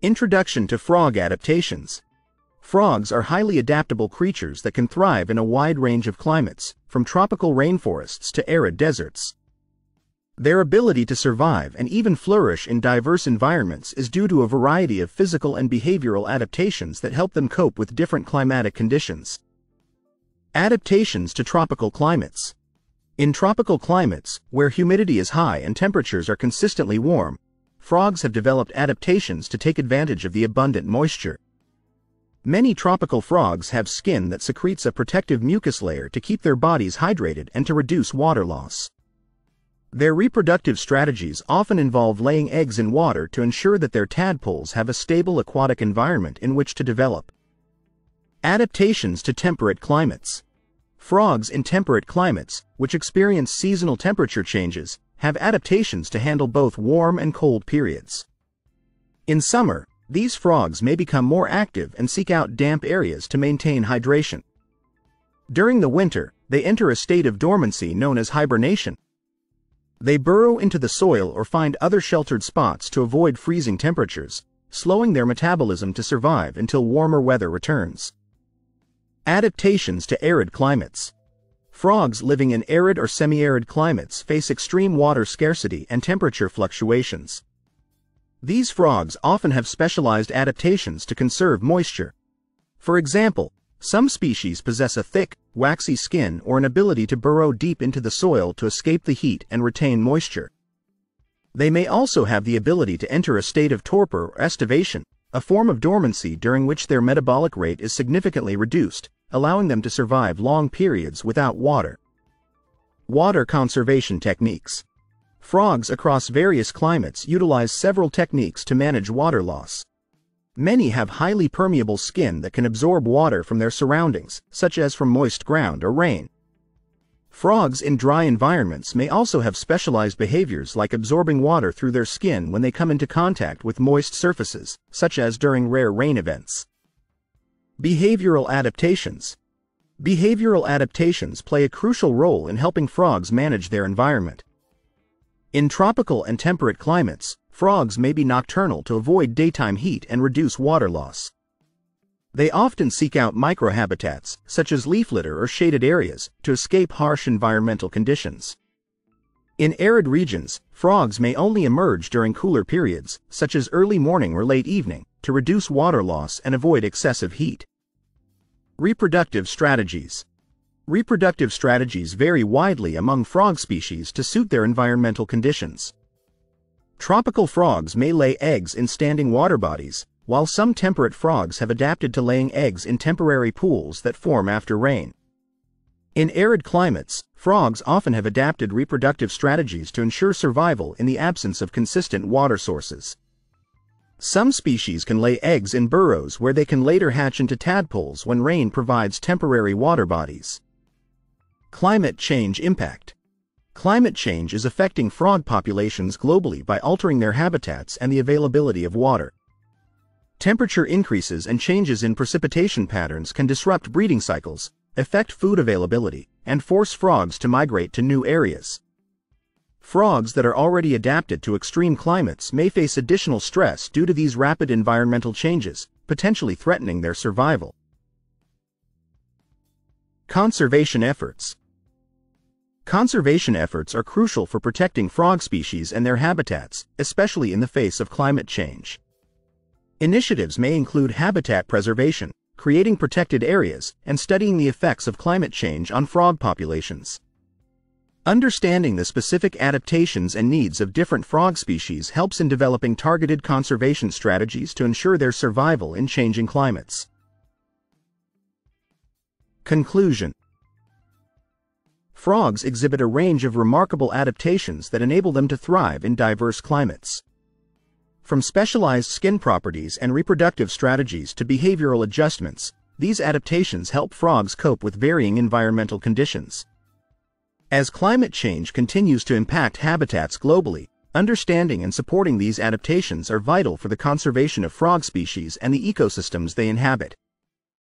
Introduction to frog adaptations. Frogs are highly adaptable creatures that can thrive in a wide range of climates, from tropical rainforests to arid deserts. Their ability to survive and even flourish in diverse environments is due to a variety of physical and behavioral adaptations that help them cope with different climatic conditions. Adaptations to tropical climates. In tropical climates, where humidity is high and temperatures are consistently warm, frogs have developed adaptations to take advantage of the abundant moisture. Many tropical frogs have skin that secretes a protective mucus layer to keep their bodies hydrated and to reduce water loss. Their reproductive strategies often involve laying eggs in water to ensure that their tadpoles have a stable aquatic environment in which to develop. Adaptations to temperate climates. Frogs in temperate climates, which experience seasonal temperature changes, have adaptations to handle both warm and cold periods. In summer, these frogs may become more active and seek out damp areas to maintain hydration. During the winter, they enter a state of dormancy known as hibernation. They burrow into the soil or find other sheltered spots to avoid freezing temperatures, slowing their metabolism to survive until warmer weather returns. Adaptations to arid climates. Frogs living in arid or semi-arid climates face extreme water scarcity and temperature fluctuations. These frogs often have specialized adaptations to conserve moisture. For example, some species possess a thick, waxy skin or an ability to burrow deep into the soil to escape the heat and retain moisture. They may also have the ability to enter a state of torpor or estivation, a form of dormancy during which their metabolic rate is significantly reduced, allowing them to survive long periods without water. Water conservation techniques. Frogs across various climates utilize several techniques to manage water loss. Many have highly permeable skin that can absorb water from their surroundings, such as from moist ground or rain. Frogs in dry environments may also have specialized behaviors like absorbing water through their skin when they come into contact with moist surfaces, such as during rare rain events. Behavioral adaptations. Behavioral adaptations play a crucial role in helping frogs manage their environment. In tropical and temperate climates, frogs may be nocturnal to avoid daytime heat and reduce water loss. They often seek out microhabitats, such as leaf litter or shaded areas, to escape harsh environmental conditions. In arid regions, frogs may only emerge during cooler periods, such as early morning or late evening, to reduce water loss and avoid excessive heat. Reproductive strategies. Reproductive strategies vary widely among frog species to suit their environmental conditions. Tropical frogs may lay eggs in standing water bodies, while some temperate frogs have adapted to laying eggs in temporary pools that form after rain. In arid climates, frogs often have adapted reproductive strategies to ensure survival in the absence of consistent water sources. Some species can lay eggs in burrows where they can later hatch into tadpoles when rain provides temporary water bodies. Climate change impact. Climate change is affecting frog populations globally by altering their habitats and the availability of water. Temperature increases and changes in precipitation patterns can disrupt breeding cycles, affect food availability, and force frogs to migrate to new areas. Frogs that are already adapted to extreme climates may face additional stress due to these rapid environmental changes, potentially threatening their survival. Conservation efforts. Conservation efforts are crucial for protecting frog species and their habitats, especially in the face of climate change. Initiatives may include habitat preservation, creating protected areas, and studying the effects of climate change on frog populations. Understanding the specific adaptations and needs of different frog species helps in developing targeted conservation strategies to ensure their survival in changing climates. Conclusion. Frogs exhibit a range of remarkable adaptations that enable them to thrive in diverse climates. From specialized skin properties and reproductive strategies to behavioral adjustments, these adaptations help frogs cope with varying environmental conditions. As climate change continues to impact habitats globally, understanding and supporting these adaptations are vital for the conservation of frog species and the ecosystems they inhabit.